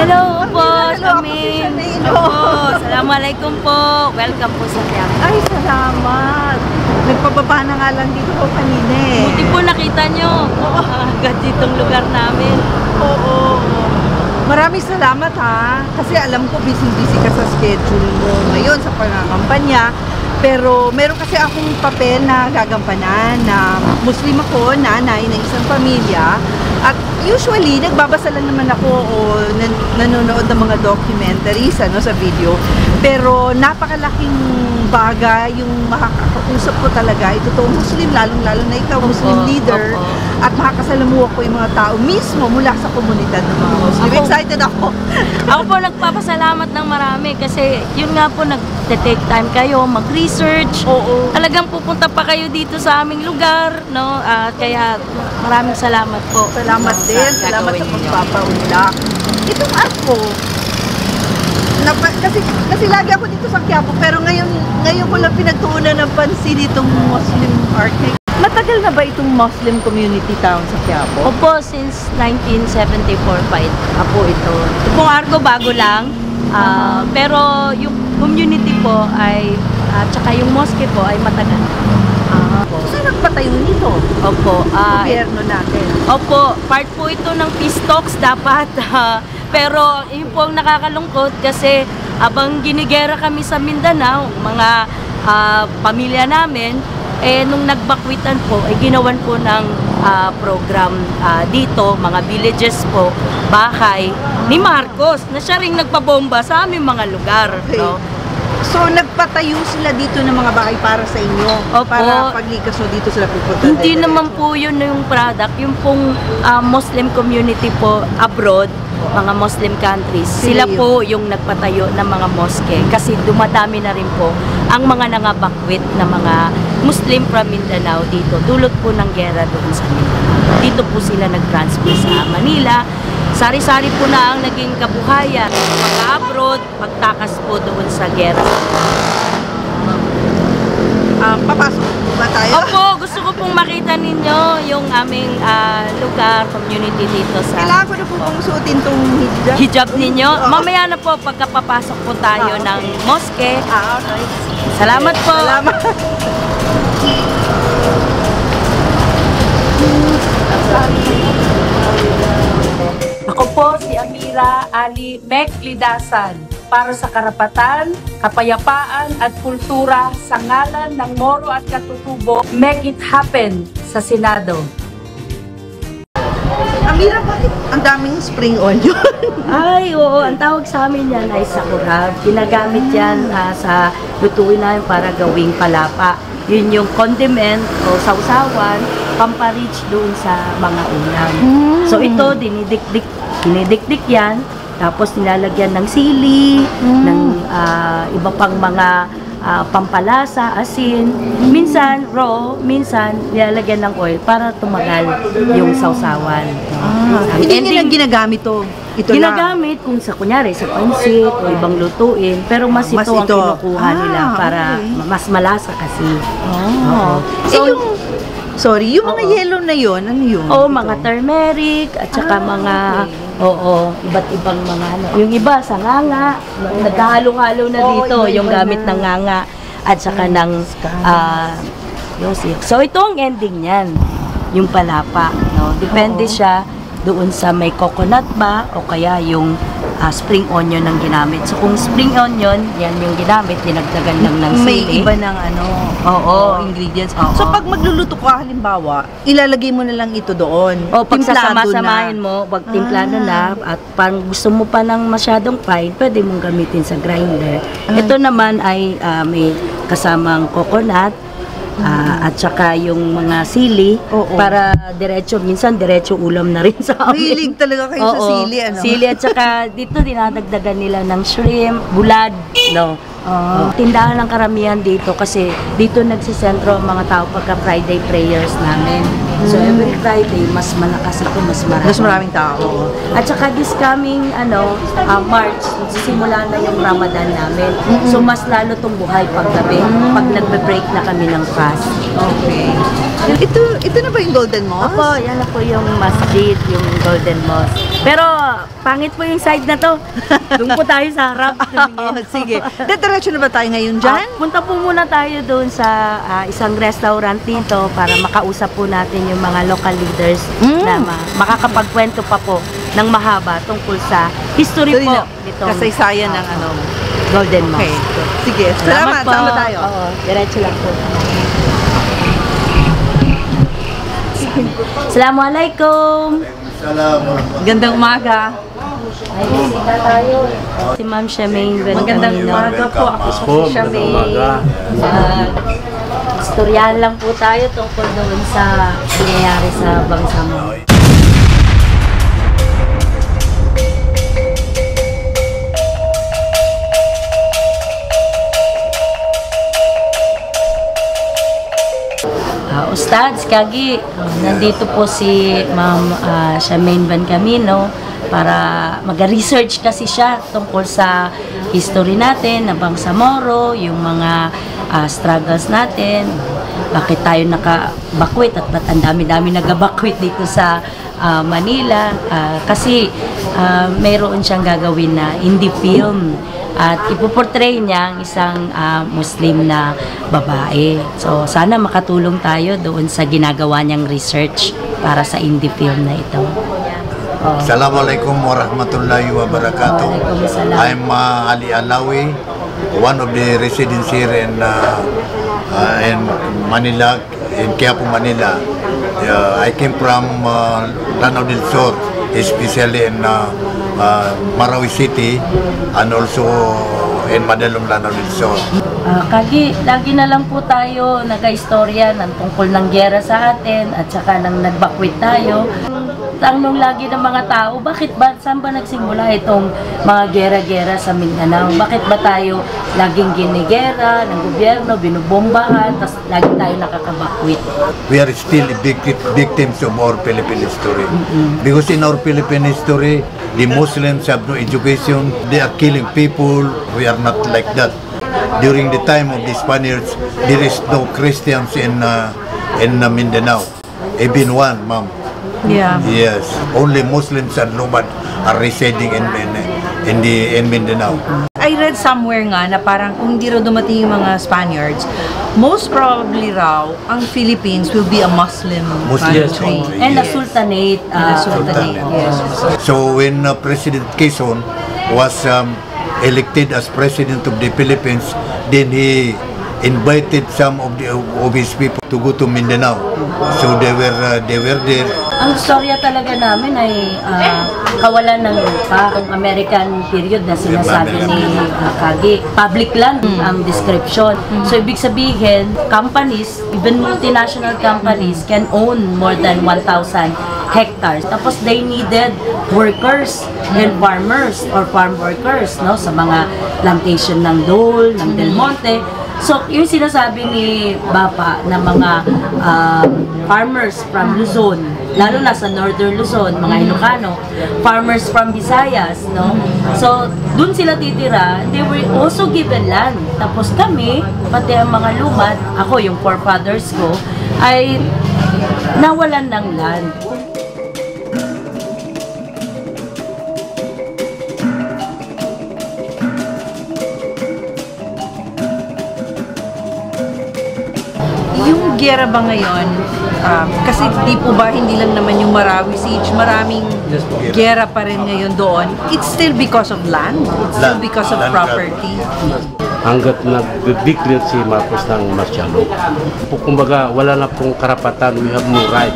Hello po, Hello, kami. ako si Shanae. Opo, assalamualaikum po. Welcome po sa Quiapo. Ay, salamat. Nagpababa na nga lang dito ko kanina eh. Buti po nakita nyo. Agad ditong lugar namin. Oo. Maraming salamat ha. Kasi alam ko busy-busy ka sa schedule mo ngayon sa pangakampanya. Pero meron kasi akong papel na gagampanan na Muslim ako, nanay ng isang pamilya. At usually, nagbabasa lang naman ako o nanonood ng mga documentaries sa video. Pero napakalaking bagay yung makakausap ko talaga. Ito to Muslim, lalong-lalo na ikaw, Muslim leader. At makakasalamuha ko yung mga tao mismo mula sa komunidad ng mga Muslim. Excited ako. Ako po nagpapasalamat ng marami kasi yun nga po nag-take time kayo, mag-research. Oo. Talagang pupunta pa kayo dito sa aming lugar, no? Kaya maraming salamat po. Salamat din. Salamat sa pagpapaunlak. Itong ako, kasi lagi ako dito sa Quiapo, pero ngayon ko lang pinagtuunan ng pansin itong Muslim architect. Matagal na ba itong Muslim community town sa Quiapo? Opo, since 1974 pa po ito. Itong Argo bago lang. Pero yung community po ay, tsaka yung mosque po ay matagal. So, saan nagpatayo nito? Opo. Gobyerno natin. Opo, part po ito ng peace talks dapat. Pero yun po ang nakakalungkot kasi abang ginigera kami sa Mindanao, mga pamilya namin, nung nagbakwitan po, ginawan po ng program dito, mga villages po, bahay, ni Marcos, na siya rin nagpabomba sa aming mga lugar. Okay. No? So, nagpatayo sila dito ng mga bahay para sa inyo? Opo. Para paglikas mo dito sila pupunta? Hindi naman po yun yung product. Yung pong Muslim community po abroad, mga Muslim countries, sila po yung nagpatayo ng mga mosque. Kasi dumadami na rin po ang mga nangabakwit na mga Muslim from Mindanao dito. Dulot po ng gera doon sa Mindanao. Dito po sila nag-transfer sa Manila. Sari-sari po na ang naging kabuhayan. Pagka-abroad, pagtakas po doon sa gera. Papasok ba tayo? Opo, gusto ko pong makita ninyo yung aming lugar, community dito sa... Kailangan ko na po kung suotin itong hijab. Hijab ninyo. Mamaya na po pagkapapasok po tayo ng mosque. Okay. Salamat po. Salamat. Ako po si Amira Ali Meklidasan para sa karapatan, kapayapaan at kultura sa ngalan ng Moro at Katutubo. Make it happen sa Senado. Amira, bakit ang daming spring onion? Ay, oo. Ang tawag sa amin yan ay sakurab. Ginagamit yan sa lutuin namin para gawing palapa. Yun yung condiment o sausawan, pamparich doon sa mga ulam. So ito, dinidikdik yan. Tapos nilalagyan ng sili, ng iba pang mga pampalasa, asin. Minsan raw, minsan nilalagyan ng oil para tumagal yung sausawan. Hindi nila ginagamit to. Ito Ginagamit kung sa kunyari sa pansit o ibang lutuin, pero mas ito ang kinukuha nila para mas malasa kasi. So, yung mga yellow na yon, ano yun? Mga turmeric at saka mga iba't ibang mga ano. Yung iba sa nganga, naghahalo-halo na dito yung gamit ng nganga at saka ng yosif. So ito ang ending niyan, yung palapa, no? Depende siya doon sa may coconut ba o kaya yung spring onion ang ginamit. So kung spring onion, yan yung ginamit, dinagdagan lang ng sili. May iba ng ingredients. So pag magluluto ka halimbawa, ilalagay mo na lang ito doon. Pag sasama-samahin mo, wag timplado na at pang gusto mo pa ng masyadong fine, pwede mong gamitin sa grinder. Ito naman ay may kasamang coconut, at saka yung mga sili para minsan diretso ulam na rin sa amin. Hilig talaga kayo sa sili, ano? Sili at saka dito dinadagdagan nila ng shrimp, bulad, no. Tindahan ng karamihan dito kasi dito nagsisentro ang mga tao pagka Friday prayers namin. So every Friday, mas malakas ito, mas marami. Mas maraming tao. At saka this coming March, simula na yung Ramadan namin. So mas lalo itong buhay paggabi, pag nagbe-break na kami ng fast. Okay. Ito na ba yung Golden Mosque? Opo, yan na po yung masjid, yung Golden Mosque. Pero pangit po yung side na to. Doon po tayo sa harap. Oh, sige. Diretso na ba tayo ngayon dyan? Punta po muna tayo doon sa isang restaurant dito para makausap po natin yung mga local leaders na makakapagkwento pa po ng mahaba tungkol sa history po nitong kasaysayan ng Golden Mosque. Okay. Sige. Salamat. po. Sama tayo. Oo, diretso lang po. Assalamualaikum. Gandang umaga. Ay, bisita tayo. Si Ma'am Charmaine Bencamino. Magandang umaga po. Ako po si Charmaine. Istoryahan lang po tayo tungkol doon sa nangyayari sa Bangsamoro. Ustads, Kagi, nandito po si Ma'am Charmaine Bencamino para mag-research kasi siya tungkol sa history natin na Bangsamoro, yung mga struggles natin, bakit tayo nakabakwit at ba't ang dami-dami nagabakwit dito sa Manila, kasi mayroon siyang gagawin na indie film at ipoportray niya ang isang Muslim na babae. So sana makatulong tayo doon sa ginagawa niyang research para sa indie film na ito. Assalamualaikum warahmatullahi wabarakatuh. Waalaikumsalam. I'm Ali Alawi, one of the residents here in Manila, in Quiapo, Manila. I came from Lanao del Sur, especially in Marawi City and also in Madalong, Lanao del Sur. Kagi, lagi na lang po tayo nag-istorya ng tungkol ng giyera sa atin at saka nang nagbakwit tayo. Tanong lagi ng mga tao, saan ba nagsimula itong mga giyera-giyera sa Mindanao? Bakit ba tayo laging ginigera ng gobyerno, binubombahan, tapos lagi tayo nakakabakwit? We are still victims of our Philippine history. Because in our Philippine history, the Muslims have no education, they are killing people, we are not like that. During the time of the Spaniards, there is no Christians in Mindanao. Even one, ma'am. Yeah. Yes, only Muslims and Lumad are residing in Mindanao. I read somewhere nga na parang kung hindi raw dumating yung mga Spaniards, most probably raw, ang Philippines will be a Muslim country. country. And a Yes. sultanate. Sultanate. Yes. So when President Quezon was elected as president of the Philippines, then he invited some of his people to go to Mindanao. So they were there. Ang storya talaga namin ay kawalan ng lupa. Ang American period na sinasabi ni Kagi, public land ang description. So ibig sabihin, companies, even multinational companies can own more than 1,000 hectares. Tapos they needed workers and farmers or farm workers, no, sa mga plantation ng Dole, ng Del Monte. So, yung sinasabi ni Bapa na mga farmers from Luzon, lalo na sa Northern Luzon, mga Ilocano, farmers from Visayas, no? So, dun sila titira, they were also given land. Tapos kami, pati ang mga lumad, ako yung forefathers ko, ay nawalan ng land. Yung giyera ba ngayon, kasi di po ba hindi lang naman yung Marawi Siege, maraming giyera pa rin ngayon doon. It's still because of land? It's still because of property? Hanggat nag-declare si Marcos ng martial law. Kumbaga, wala na pong karapatan, we have no right.